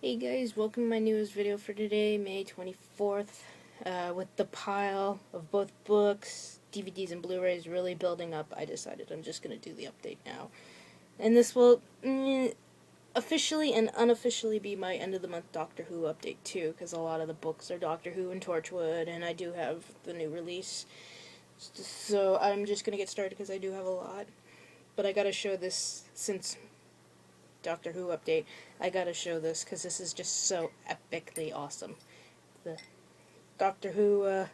Hey guys, welcome to my newest video for today, May 24th, with the pile of both books, DVDs, and Blu-rays really building up. I decided I'm just going to do the update now. And this will officially and unofficially be my end of the month Doctor Who update too, because a lot of the books are Doctor Who and Torchwood, and I do have the new release. So I'm just going to get started because I do have a lot. But I gotta show this since Doctor Who update. I gotta show this because this is just so epically awesome. The Doctor Who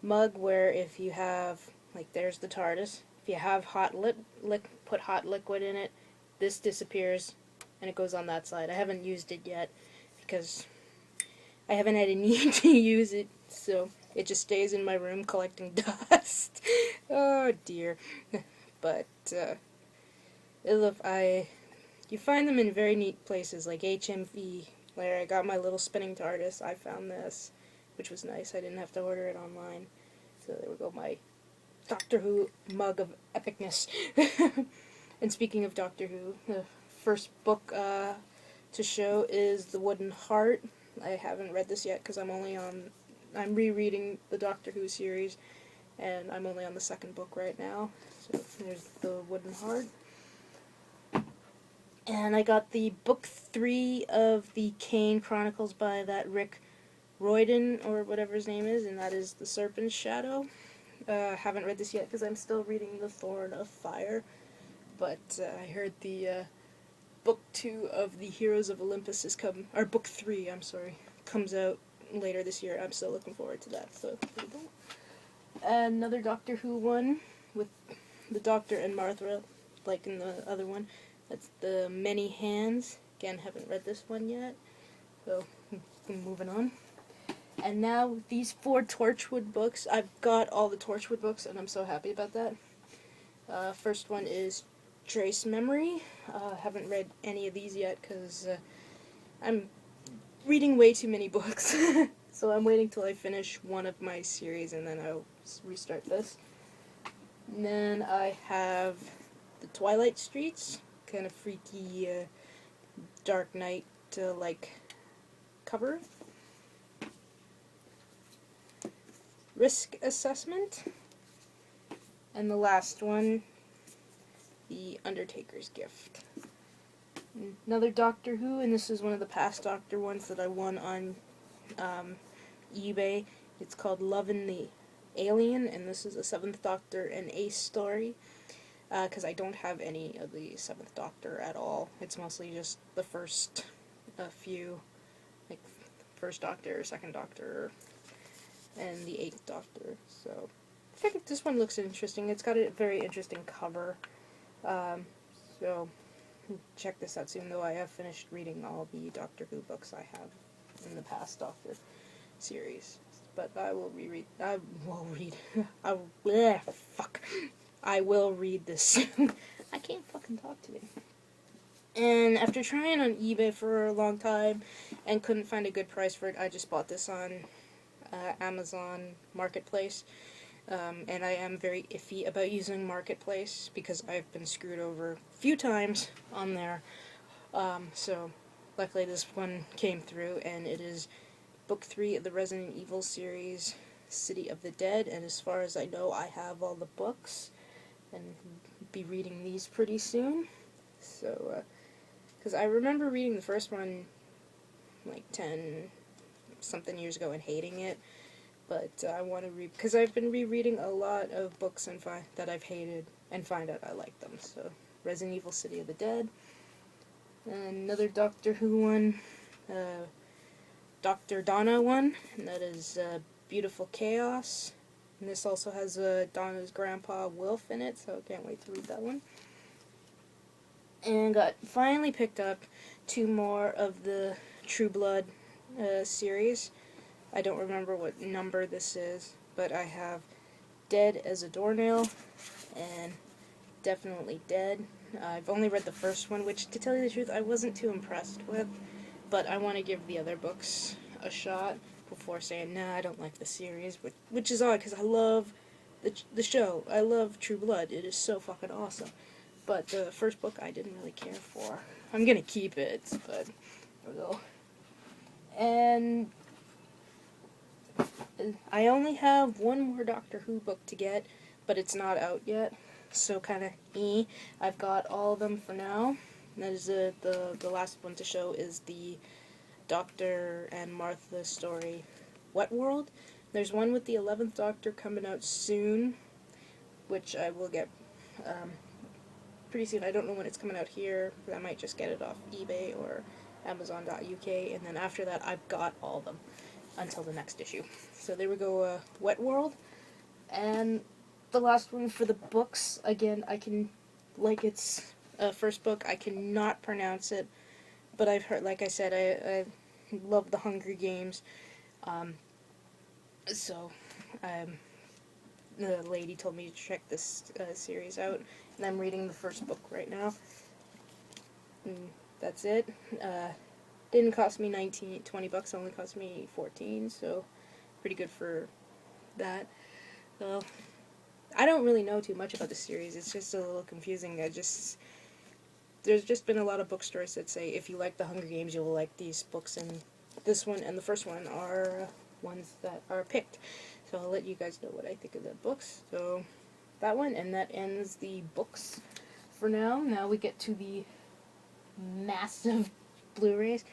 mug where if you have, like, there's the TARDIS. If you have put hot liquid in it, this disappears and it goes on that side. I haven't used it yet because I haven't had a need to use it, so it just stays in my room collecting dust. Oh dear. But you find them in very neat places, like HMV, where I got my little spinning TARDIS. I found this, which was nice. I didn't have to order it online. So there we go, my Doctor Who mug of epicness. And speaking of Doctor Who, the first book to show is The Wooden Heart. I haven't read this yet because I'm rereading the Doctor Who series, and I'm only on the second book right now. So there's The Wooden Heart. And I got the book 3 of the Kane Chronicles by that Rick Royden, or whatever his name is, and that is The Serpent's Shadow. Haven't read this yet because I'm still reading The Thorn of Fire, but I heard the book 2 of the Heroes of Olympus or book 3, I'm sorry, comes out later this year. I'm still looking forward to that, so there we go. Another Doctor Who one with the Doctor and Martha, like in the other one. That's The Many Hands. Again, haven't read this one yet, so I'm moving on. And now these 4 Torchwood books. I've got all the Torchwood books, and I'm so happy about that. First one is Trace Memory. Haven't read any of these yet because I'm reading way too many books. So I'm waiting till I finish one of my series, and then I'll restart this. And then I have The Twilight Streets. Kind of freaky Dark Knight like cover. Risk Assessment. And the last one, The Undertaker's Gift. Another Doctor Who, and this is one of the past Doctor ones that I won on eBay. It's called Lovin' the Alien, and this is a 7th Doctor and Ace story. Because I don't have any of the 7th Doctor at all. It's mostly just the first few, like first Doctor, 2nd Doctor, and the 8th Doctor. So I think this one looks interesting. It's got a very interesting cover. So check this out soon, though I have finished reading all the Doctor Who books I have in the past Doctor series. But I will I will read this soon. I can't fucking talk today. And after trying on eBay for a long time and couldn't find a good price for it, I just bought this on Amazon Marketplace. And I am very iffy about using Marketplace because I've been screwed over a few times on there. So luckily this one came through, and it is book 3 of the Resident Evil series, City of the Dead. And as far as I know, I have all the books and be reading these pretty soon. So, because I remember reading the first one like 10 something years ago and hating it, but I want to read, because I've been rereading a lot of books and that I've hated and find out I like them. So, Resident Evil City of the Dead. Another Doctor Who one, Dr. Donna one, and that is Beautiful Chaos. And this also has Donna's grandpa, Wilf, in it, so I can't wait to read that one. And finally picked up 2 more of the True Blood series. I don't remember what number this is, but I have Dead as a Doornail and Definitely Dead. I've only read the first one, which, to tell you the truth, I wasn't too impressed with, but I want to give the other books a shot before saying, nah, I don't like the series, which is odd, because I love the show. I love True Blood. It is so fucking awesome. But the first book I didn't really care for. I'm gonna keep it, but there we go. And I only have one more Doctor Who book to get, but it's not out yet, so kind of I've got all of them for now. That is the last one to show is the Doctor and Martha story, What World? There's one with the 11th Doctor coming out soon, which I will get pretty soon. I don't know when it's coming out here, but I might just get it off eBay or Amazon.uk, and then after that I've got all of them until the next issue. So there we go, Wet World. And the last one for the books, again, I can, like its first book, I cannot pronounce it, but I've heard, like I said, I love the Hunger Games, so the lady told me to check this series out, and I'm reading the first book right now. And that's it. Didn't cost me $20, only cost me 14, so pretty good for that. So I don't really know too much about the series. It's just a little confusing. There's just been a lot of bookstores that say if you like the Hunger Games, you will like these books, and this one and the first one are ones that are picked. So I'll let you guys know what I think of the books. So that one, and that ends the books for now. Now we get to the massive Blu-rays.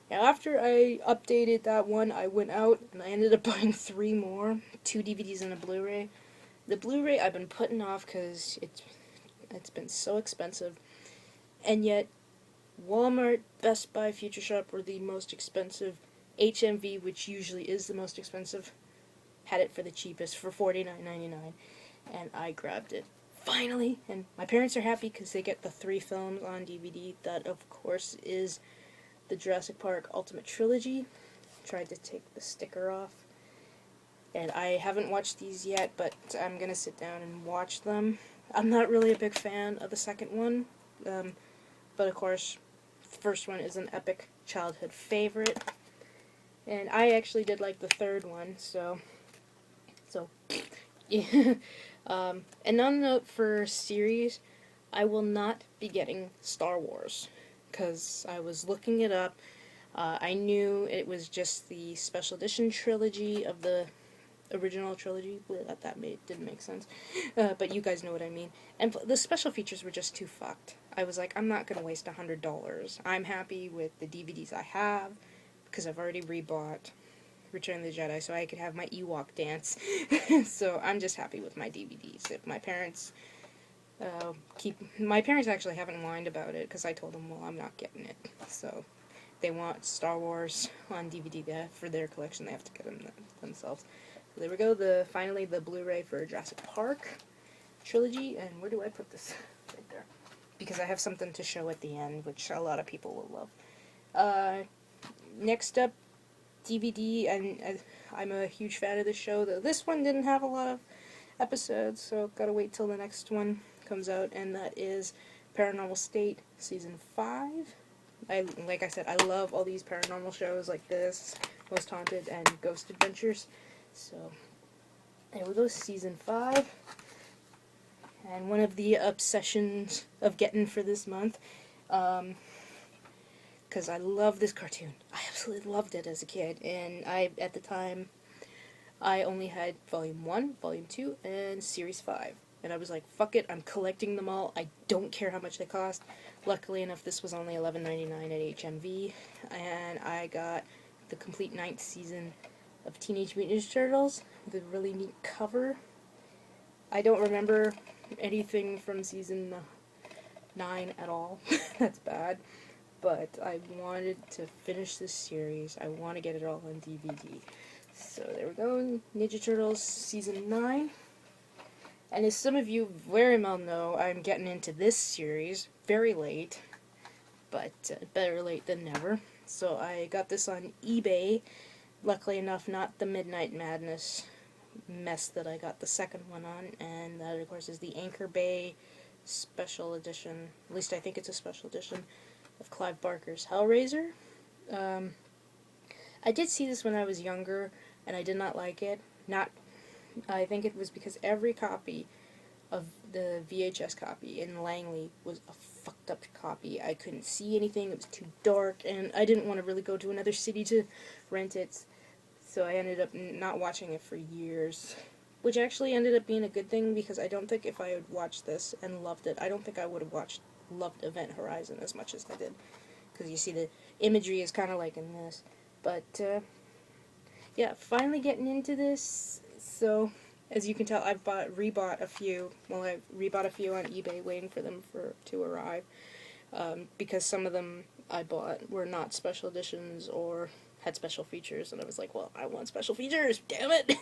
Now after I updated that one, I went out and I ended up buying 3 more, 2 DVDs and a Blu-ray. The Blu-ray I've been putting off because it's been so expensive, and yet Walmart, Best Buy, Future Shop were the most expensive. HMV, which usually is the most expensive, had it for the cheapest for $49.99, and I grabbed it finally. And my parents are happy because they get the 3 films on DVD. That, of course, is the Jurassic Park Ultimate Trilogy. Tried to take the sticker off, and I haven't watched these yet, but I'm gonna sit down and watch them. I'm not really a big fan of the second one, but of course the first one is an epic childhood favorite, and I actually did like the third one, so yeah. And on note for series, I will not be getting Star Wars, because I was looking it up. I knew it was just the special edition trilogy of the original trilogy. Didn't make sense. But you guys know what I mean. And the special features were just too fucked. I was like, I'm not going to waste $100. I'm happy with the DVDs I have, because I've already rebought Return of the Jedi, so I could have my Ewok dance. So I'm just happy with my DVDs. If my parents... my parents actually haven't whined about it, because I told them, well, I'm not getting it. So they want Star Wars on DVD for their collection. They have to get them themselves. So there we go. Finally the Blu-ray for Jurassic Park trilogy. And where do I put this? Right there, because I have something to show at the end, which a lot of people will love. Next up, DVD, and I'm a huge fan of this show. Though this one didn't have a lot of episodes, so gotta wait till the next one comes out, and that is Paranormal State Season 5. Like I said, I love all these paranormal shows like this, Most Haunted, and Ghost Adventures. So, there we go, Season 5. And one of the obsessions of getting for this month, because I love this cartoon. I absolutely loved it as a kid, and at the time, I only had Volume 1, Volume 2, and Series 5. And I was like, fuck it, I'm collecting them all. I don't care how much they cost. Luckily enough, this was only $11.99 at HMV. And I got the complete 9th season of Teenage Mutant Ninja Turtles with a really neat cover. I don't remember anything from Season 9 at all. That's bad. But I wanted to finish this series. I want to get it all on DVD. So there we go, Ninja Turtles Season 9. And as some of you very well know, I'm getting into this series very late, but better late than never. So I got this on eBay. Luckily enough, not the Midnight Madness mess that I got the second one on, and that of course is the Anchor Bay special edition, at least I think it's a special edition, of Clive Barker's Hellraiser. I did see this when I was younger, and I did not like it. I think it was because every copy of the VHS copy in Langley was a fucked up copy. I couldn't see anything, it was too dark, and I didn't want to really go to another city to rent it, so I ended up not watching it for years. Which actually ended up being a good thing, because I don't think if I had watched this and loved it, I don't think I would have loved Event Horizon as much as I did. Because you see the imagery is kind of like in this. But, yeah, finally getting into this. So, as you can tell, I've rebought a few. Well, I've rebought a few on eBay, waiting for them to arrive. Because some of them I bought were not special editions or had special features, and I was like, well, I want special features, damn it!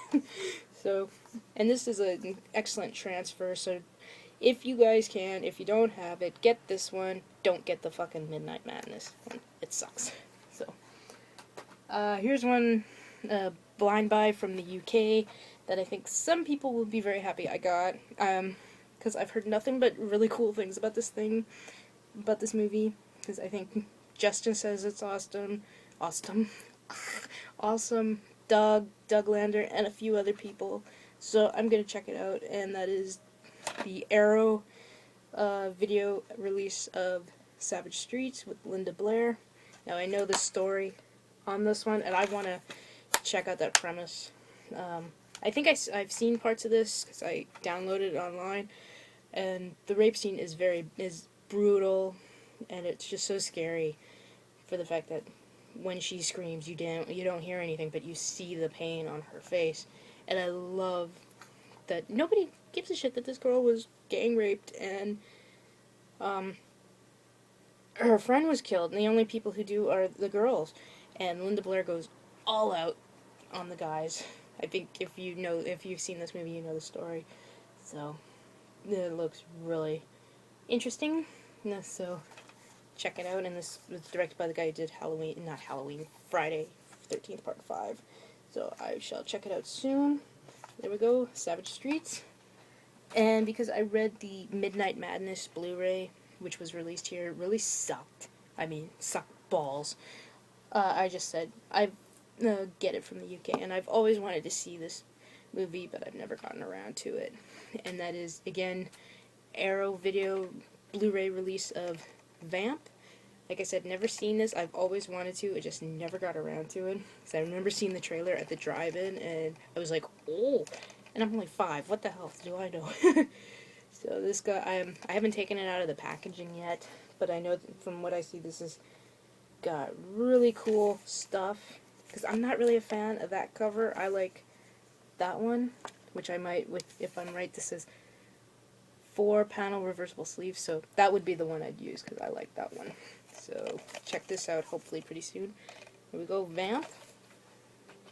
So, and this is an excellent transfer, so if you guys can, if you don't have it, get this one. Don't get the fucking Midnight Madness one. It sucks. So, here's one, blind buy from the UK that I think some people will be very happy I got, because I've heard nothing but really cool things about this movie, because I think Justin says it's awesome, Doug Lander, and a few other people, so I'm gonna check it out, and that is the Arrow video release of Savage Streets with Linda Blair. Now, I know the story on this one, and I want to check out that premise. I think I've seen parts of this, because I downloaded it online, and the rape scene is brutal, and it's just so scary for the fact that when she screams, you don't hear anything, but you see the pain on her face. And I love that nobody gives a shit that this girl was gang raped, and her friend was killed, and the only people who do are the girls. And Linda Blair goes all out on the guys. I think if you've seen this movie, you know the story. So it looks really interesting. So check it out, and this was directed by the guy who did Friday 13th Part 5. So I shall check it out soon. There we go, Savage Streets. And because I read the Midnight Madness Blu-ray, which was released here, it really sucked. I mean, sucked balls. I just said, I get it from the UK, and I've always wanted to see this movie, but I've never gotten around to it. And that is, again, Arrow video Blu-ray release of Vamp. Like I said, never seen this. I've always wanted to. I just never got around to it. Because I remember seeing the trailer at the drive-in, and I was like, oh. And I'm only 5. What the hell do I know? So this guy, I haven't taken it out of the packaging yet, but I know from what I see, this has got really cool stuff. Because I'm not really a fan of that cover. I like that one, which I might, if I'm right, this is 4-panel reversible sleeves, so that would be the one I'd use, because I like that one. So check this out, hopefully pretty soon. Here we go, Vamp.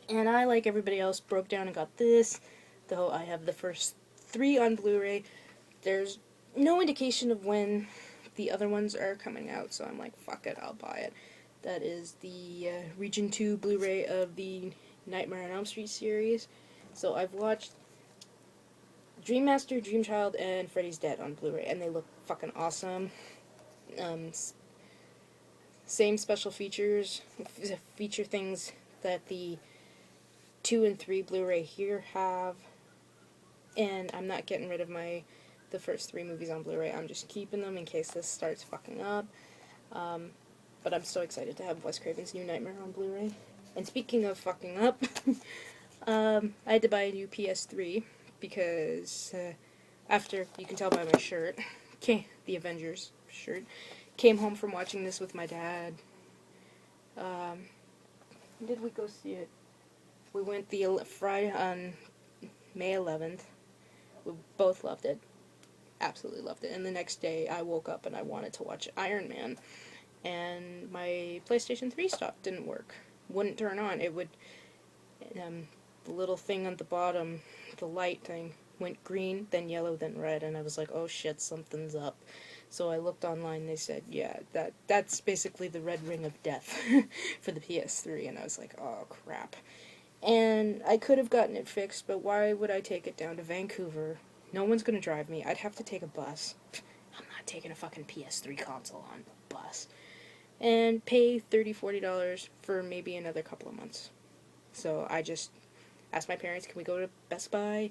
And I, like everybody else, broke down and got this, though I have the first 3 on Blu-ray. There's no indication of when the other ones are coming out, so I'm like, fuck it, I'll buy it. That is the Region 2 Blu-ray of the Nightmare on Elm Street series. So I've watched Dream Master, Dream Child, and Freddy's Dead on Blu-ray, and they look fucking awesome. Same special features, feature things that the 2 and 3 Blu-ray here have, and I'm not getting rid of the first 3 movies on Blu-ray. I'm just keeping them in case this starts fucking up. But I'm so excited to have Wes Craven's new Nightmare on Blu-ray. And speaking of fucking up, I had to buy a new PS3 because after, you can tell by my shirt, the Avengers shirt, came home from watching this with my dad. When did we go see it? We went Friday on May 11th. We both loved it. Absolutely loved it. And the next day I woke up and I wanted to watch Iron Man. And my PlayStation 3 didn't work. Wouldn't turn on. It would, the little thing on the bottom, the light thing, went green, then yellow, then red, and I was like, oh shit, something's up. So I looked online, they said, yeah, that's basically the red ring of death for the PS3, and I was like, oh crap. And I could have gotten it fixed, but why would I take it down to Vancouver? No one's gonna drive me. I'd have to take a bus. I'm not taking a fucking PS3 console on the bus. And pay $30, $40 for maybe another couple of months. So I just asked my parents, can we go to Best Buy?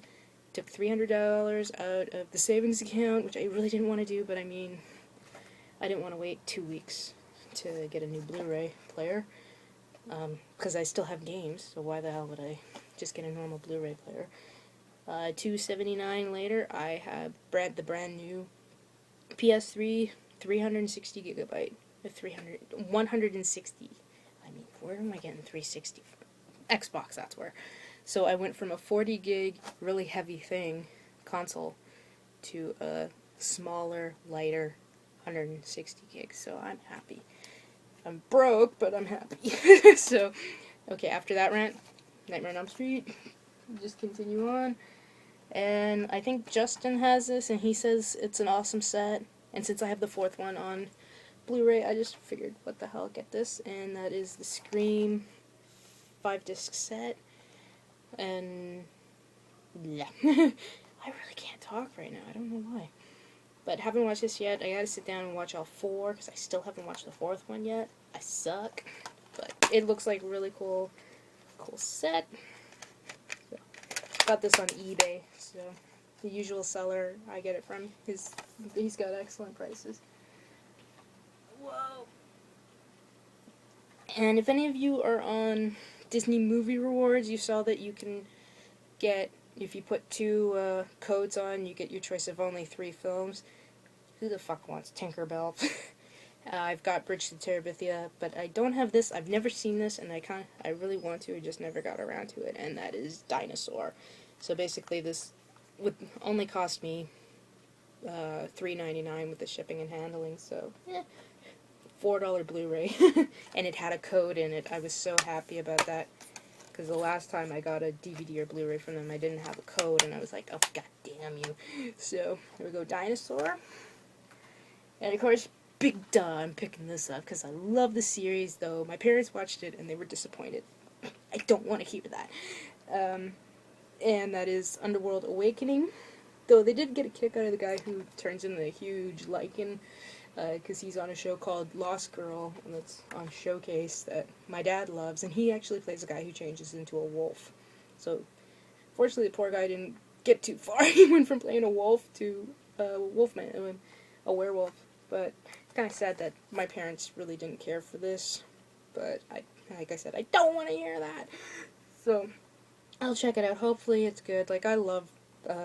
Took $300 out of the savings account, which I really didn't want to do, but I mean, I didn't want to wait 2 weeks to get a new Blu-ray player, because I still have games, so why the hell would I just get a normal Blu-ray player? $279 later, I have the brand new PS3 360 gigabyte, 160. I mean, where am I getting 360 from? Xbox, that's where. So I went from a 40 gig, really heavy thing, console, to a smaller, lighter 160 gigs, so I'm happy. I'm broke, but I'm happy. So, okay, after that rant, Nightmare on Elm Street, just continue on. And I think Justin has this, and he says it's an awesome set. And since I have the 4th one on Blu-ray, I just figured, what the hell, get this. And that is the Scream 5-disc set. And yeah, I really can't talk right now. I don't know why. But haven't watched this yet. I gotta sit down and watch all 4, because I still haven't watched the 4th one yet. I suck. But it looks like a really cool set. So, got this on eBay, so the usual seller I get it from. He's got excellent prices. Whoa. And if any of you are on Disney Movie Rewards, you saw that you can get, if you put 2 codes on, you get your choice of only 3 films. Who the fuck wants Tinkerbell? I've got Bridge to Terabithia, but I don't have this. I've never seen this, and I really want to. I just never got around to it, and that is Dinosaur. So basically, this would only cost me $3.99 with the shipping and handling. So, $4 Blu-ray, and it had a code in it. I was so happy about that, because the last time I got a DVD or Blu-ray from them, I didn't have a code, and I was like, oh, god damn you. So, here we go, Dinosaur. And of course, big duh, I'm picking this up, because I love the series, though my parents watched it, and they were disappointed. I don't want to keep that. And that is Underworld Awakening. Though they did get a kick out of the guy who turns into a huge lichen, because he's on a show called Lost Girl, and it's on Showcase that my dad loves, and he actually plays a guy who changes into a wolf. So, fortunately, the poor guy didn't get too far. He went from playing a wolf to a werewolf. But it's kind of sad that my parents really didn't care for this. But, like I said, I don't want to hear that. So, I'll check it out. Hopefully it's good. Like, I love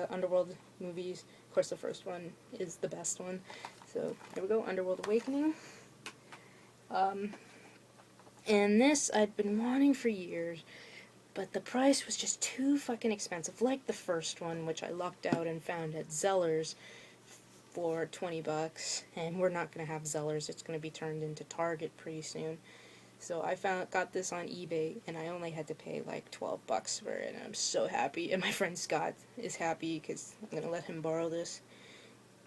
Underworld movies. Of course, the first one is the best one. So, here we go, Underworld Awakening. And this I'd been wanting for years, but the price was just too fucking expensive. Like the first one, which I lucked out and found at Zellers for $20, and we're not going to have Zellers. It's going to be turned into Target pretty soon. So I got this on eBay, and I only had to pay like $12 for it, and I'm so happy. And my friend Scott is happy because I'm going to let him borrow this.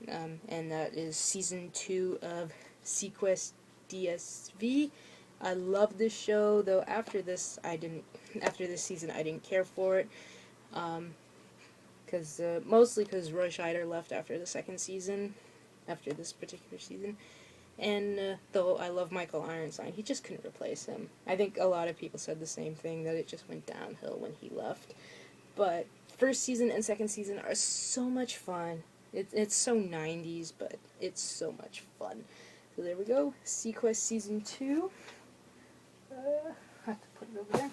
And that is Season 2 of Sequest DSV. I love this show, though after this season I didn't care for it. Mostly because Roy Scheider left after the second season, after this particular season. And though I love Michael Ironside, he just couldn't replace him. I think a lot of people said the same thing, that it just went downhill when he left. But first season and second season are so much fun. It's so 90s, but it's so much fun. So there we go, Sequest Season 2. I have to put it over there.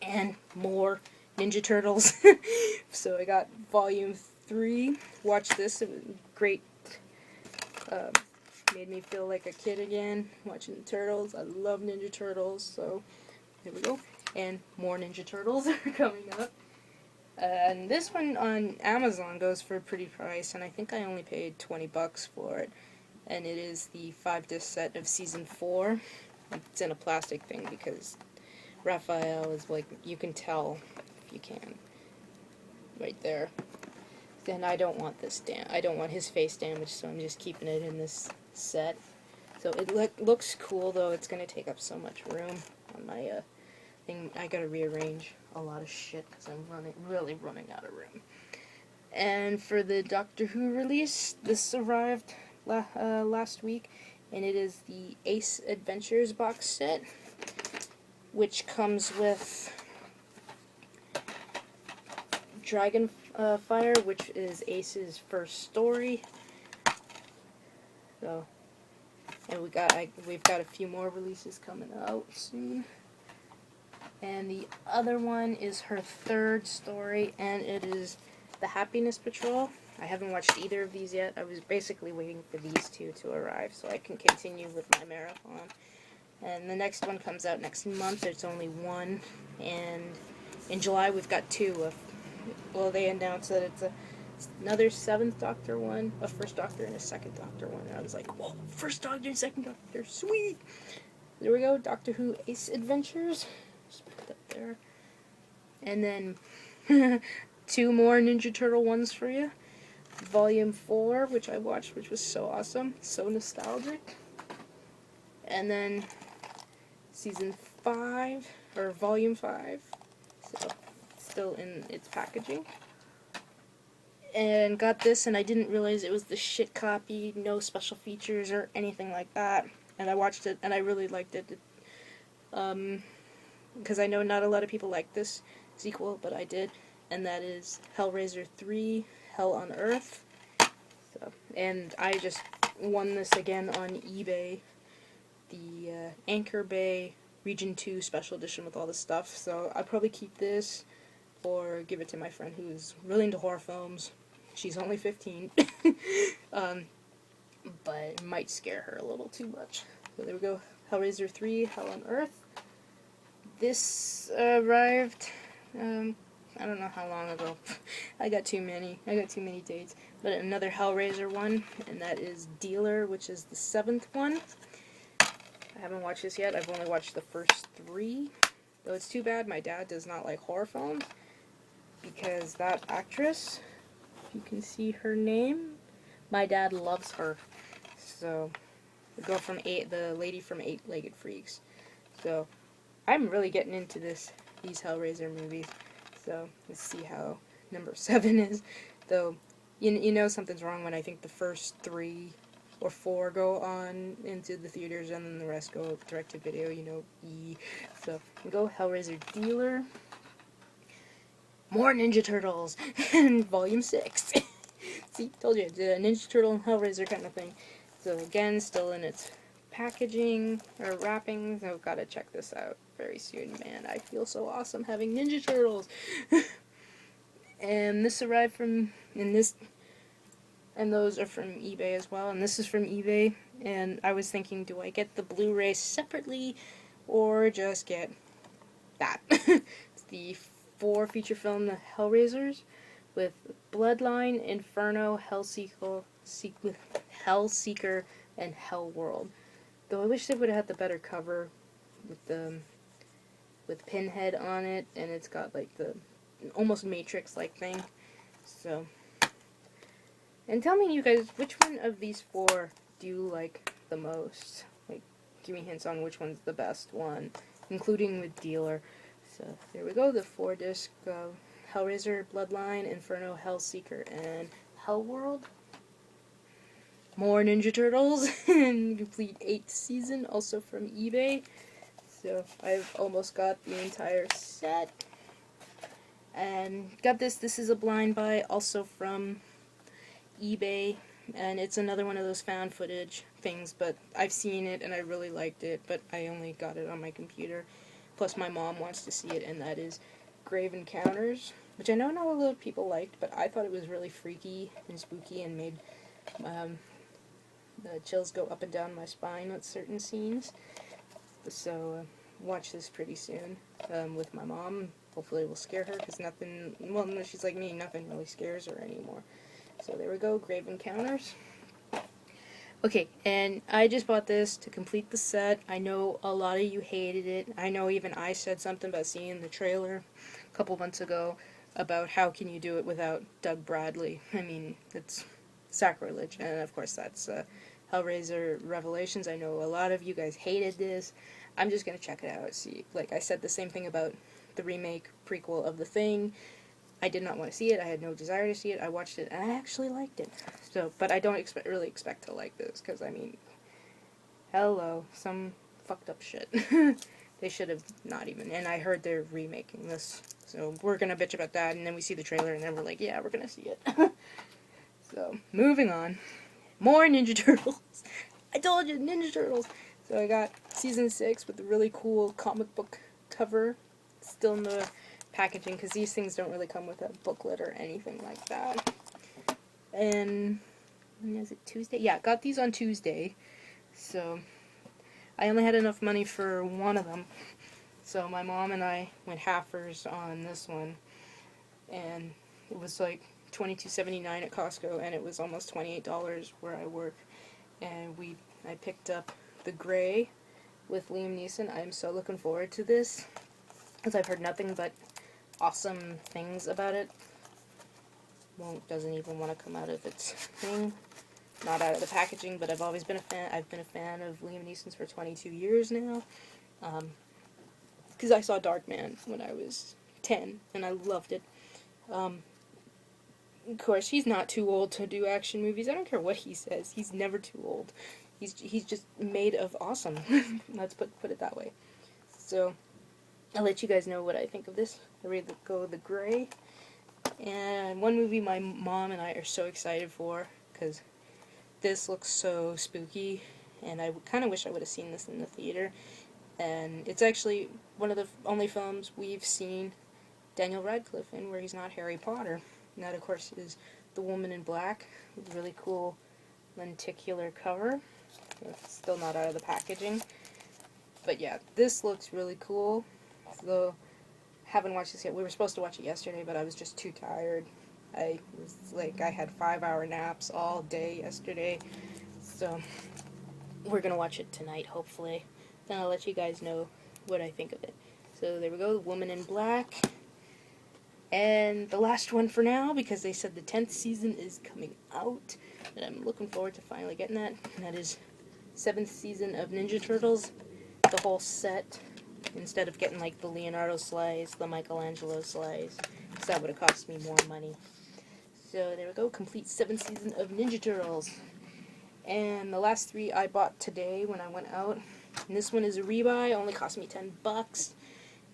And more Ninja Turtles. So I got Volume 3. Watch this, it was great. Made me feel like a kid again, watching the Turtles. I love Ninja Turtles, so there we go. And more Ninja Turtles are coming up. And this one on Amazon goes for a pretty price, and I think I only paid $20 for it. And it is the 5-disc set of Season 4. It's in a plastic thing because Raphael is like, you can tell if you can. Right there. Then I don't want this I don't want his face damaged, so I'm just keeping it in this set. So it looks cool, though it's going to take up so much room on my thing. I gotta rearrange a lot of shit because I'm really running out of room. And for the Doctor Who release, this arrived last week, and it is the Ace Adventures box set, which comes with Dragonfire, which is Ace's first story. So And we've got a few more releases coming out soon. And the other one is her third story, and it is The Happiness Patrol. I haven't watched either of these yet. I was basically waiting for these two to arrive so I can continue with my marathon. And the next one comes out next month. There's only one. And in July we've got two. Well, they announced that it's another 7th Doctor one, a First Doctor, and a 2nd Doctor one. And I was like, whoa, First Doctor and 2nd Doctor, sweet! There we go, Doctor Who Ace Adventures. Just put that there. And then 2 more Ninja Turtle ones for you. Volume 4, which I watched, which was so awesome. So nostalgic. And then Season 5, or Volume 5. So, still in its packaging. And got this, and I didn't realize it was the shit copy, no special features or anything like that. And I watched it, and I really liked it. Because I know not a lot of people like this sequel, but I did. And that is Hellraiser 3, Hell on Earth. So, and I just won this again on eBay. The Anchor Bay Region 2 Special Edition with all the stuff. So I'll probably keep this or give it to my friend who's really into horror films. She's only 15. But it might scare her a little too much. So there we go. Hellraiser 3, Hell on Earth. This arrived, I don't know how long ago. I got too many dates. But another Hellraiser one, and that is Dealer, which is the 7th one. I haven't watched this yet. I've only watched the first 3. Though it's too bad my dad does not like horror films, because that actress, if you can see her name, my dad loves her. So, the girl from the lady from 8-Legged Freaks. So, I'm really getting into these Hellraiser movies. So, let's see how number 7 is. Though, you know something's wrong when I think the first 3 or 4 go on into the theaters and then the rest go direct to video, So, we go Hellraiser Dealer. More Ninja Turtles! And Volume 6. See, told you, it's a Ninja Turtle and Hellraiser kind of thing. So again, still in its packaging, or wrapping, so I've got to check this out very soon. Man, I feel so awesome having Ninja Turtles! And this arrived from, and those are from eBay as well, and this is from eBay, and I was thinking, do I get the Blu-ray separately, or just get that? It's the 4 feature film, The Hellraisers, with Bloodline, Inferno, Hellseeker, and Hellworld. Though I wish they would have had the better cover with Pinhead on it, and it's got like the almost Matrix-like thing. So, and tell me, you guys, which one of these 4 do you like the most? Like, give me hints on which one's the best one, including with Dealer. So there we go, the 4-disc Hellraiser, Bloodline, Inferno, Hellseeker, and Hellworld. More Ninja Turtles, and complete 8th season, also from eBay. So I've almost got the entire set. And got this is a blind buy, also from eBay. And it's another one of those found footage things, but I've seen it and I really liked it, but I only got it on my computer. Plus my mom wants to see it, and that is Grave Encounters, which I know not a lot of people liked, but I thought it was really freaky and spooky and made the chills go up and down my spine with certain scenes. So watch this pretty soon with my mom. Hopefully it will scare her, because nothing, well, no, she's like me, nothing really scares her anymore. So there we go, Grave Encounters. Okay, and I just bought this to complete the set. I know a lot of you hated it. I know even I said something about seeing the trailer a couple months ago about how can you do it without Doug Bradley. I mean, it's sacrilege. And of course that's Hellraiser Revelations. I know a lot of you guys hated this. I'm just going to check it out. See, like I said the same thing about the remake prequel of The Thing. I did not want to see it. I had no desire to see it. I watched it, and I actually liked it. So, but I don't really expect to like this, because, I mean, hello, some fucked up shit. They should have not even, and I heard they're remaking this, so we're gonna bitch about that, and then we see the trailer, and then we're like, yeah, we're gonna see it. So, moving on. More Ninja Turtles. I told you, Ninja Turtles! So I got season 6 with the really cool comic book cover. Still in the packaging, because these things don't really come with a booklet or anything like that. And, when is it, Tuesday? Yeah, got these on Tuesday. So, I only had enough money for one of them. So my mom and I went halfers on this one. And it was like $22.79 at Costco, and it was almost $28 where I work. And I picked up the gray with Liam Neeson. I am so looking forward to this, because I've heard nothing but awesome things about it. Doesn't even want to come out of its thing. Not out of the packaging, but I've always been a fan. I've been a fan of Liam Neeson's for 22 years now. Because I saw Darkman when I was 10, and I loved it. Of course, he's not too old to do action movies. I don't care what he says. He's never too old. He's just made of awesome. Let's put it that way. So, I'll let you guys know what I think of this. I read the gray. And one movie my mom and I are so excited for, because this looks so spooky, and I kind of wish I would have seen this in the theater. And it's actually one of the only films we've seen Daniel Radcliffe in where he's not Harry Potter. And that, of course, is The Woman in Black, with a really cool lenticular cover. It's still not out of the packaging. But yeah, this looks really cool. Though, haven't watched this yet. We were supposed to watch it yesterday, but I was just too tired. I had 5-hour naps all day yesterday. So, we're gonna watch it tonight, hopefully. Then I'll let you guys know what I think of it. So there we go, The Woman in Black. And the last one for now, because they said the 10th season is coming out, and I'm looking forward to finally getting that. And that is 7th season of Ninja Turtles, the whole set, instead of getting like the Leonardo slice, the Michelangelo slice, because that would have cost me more money. So there we go, complete 7th season of Ninja Turtles. And the last 3 I bought today when I went out. And this one is a rebuy, only cost me $10.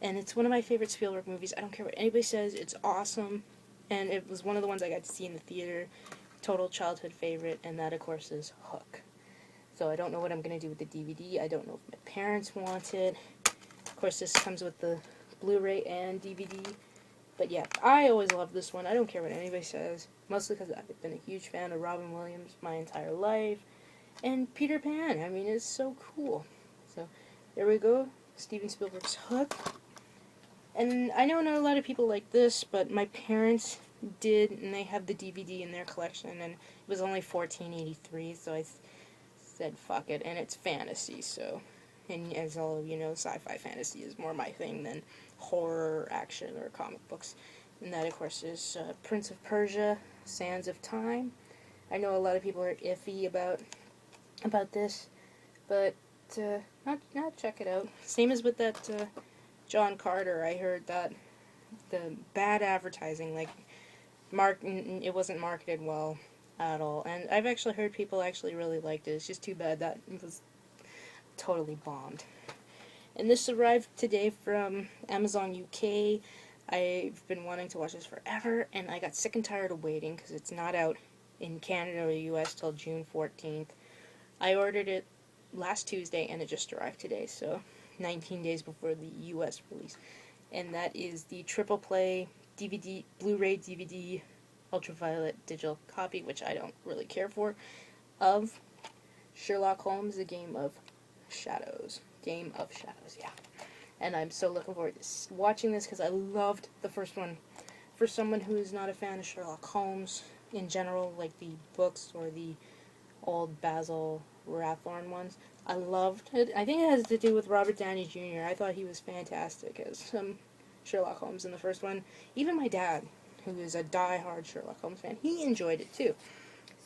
And it's one of my favorite Spielberg movies. I don't care what anybody says, it's awesome. And it was one of the ones I got to see in the theater. Total childhood favorite, and that, of course, is Hook. So I don't know what I'm going to do with the DVD. I don't know if my parents want it. Of course, this comes with the Blu-ray and DVD. But yeah, I always love this one. I don't care what anybody says. Mostly because I've been a huge fan of Robin Williams my entire life. And Peter Pan. I mean, it's so cool. So, there we go. Steven Spielberg's Hook. And I know not a lot of people like this, but my parents did, and they have the DVD in their collection, and it was only $14.83, so I said fuck it, and it's fantasy, so, and as all of you know, sci-fi fantasy is more my thing than horror, action, or comic books. And that, of course, is Prince of Persia, Sands of Time. I know a lot of people are iffy about this, but not check it out. Same as with that John Carter. I heard that the bad advertising, like it wasn't marketed well at all. And I've actually heard people actually really liked it. It's just too bad that it was totally bombed. And this arrived today from Amazon UK. I've been wanting to watch this forever, and I got sick and tired of waiting because it's not out in Canada or the US till June 14th. I ordered it last Tuesday, and it just arrived today, so 19 days before the US release. And that is the triple play DVD, Blu-ray DVD, ultraviolet digital copy, which I don't really care for, of Sherlock Holmes, The Game of Shadows. Game of Shadows, yeah. And I'm so looking forward to watching this because I loved the first one. For someone who is not a fan of Sherlock Holmes in general, like the books or the old Basil Rathbone ones, I loved it. I think it has to do with Robert Downey Jr. I thought he was fantastic as Sherlock Holmes in the first one. Even my dad, who is a die-hard Sherlock Holmes fan, he enjoyed it too.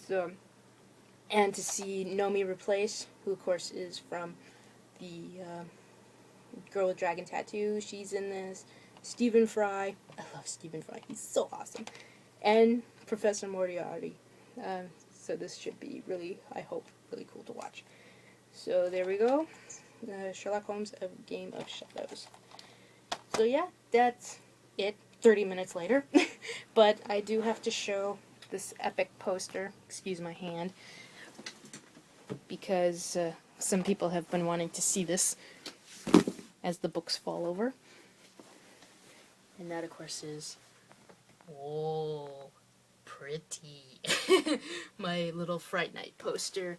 So, and to see Nomi Replace, who of course is from the Girl with Dragon Tattoo, she's in this. Stephen Fry, I love Stephen Fry, he's so awesome. And Professor Moriarty. So this should be really, I hope, really cool to watch. So there we go. Sherlock Holmes, A Game of Shadows. So yeah, that's it. 30 minutes later. But I do have to show this epic poster. Excuse my hand. because some people have been wanting to see this as the books fall over. And that, of course, is... oh, pretty. My little Fright Night poster.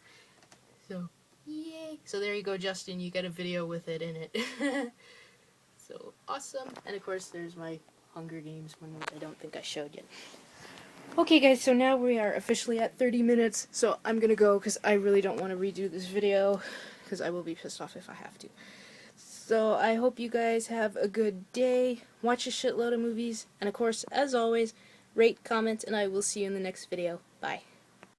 So, yay! So there you go, Justin. You got a video with it in it. So, awesome. And, of course, there's my Hunger Games one, which I don't think I showed yet. Okay, guys, so now we are officially at 30 minutes, so I'm gonna go because I really don't want to redo this video because I will be pissed off if I have to. So I hope you guys have a good day, watch a shitload of movies, and of course, as always, rate, comment, and I will see you in the next video. Bye.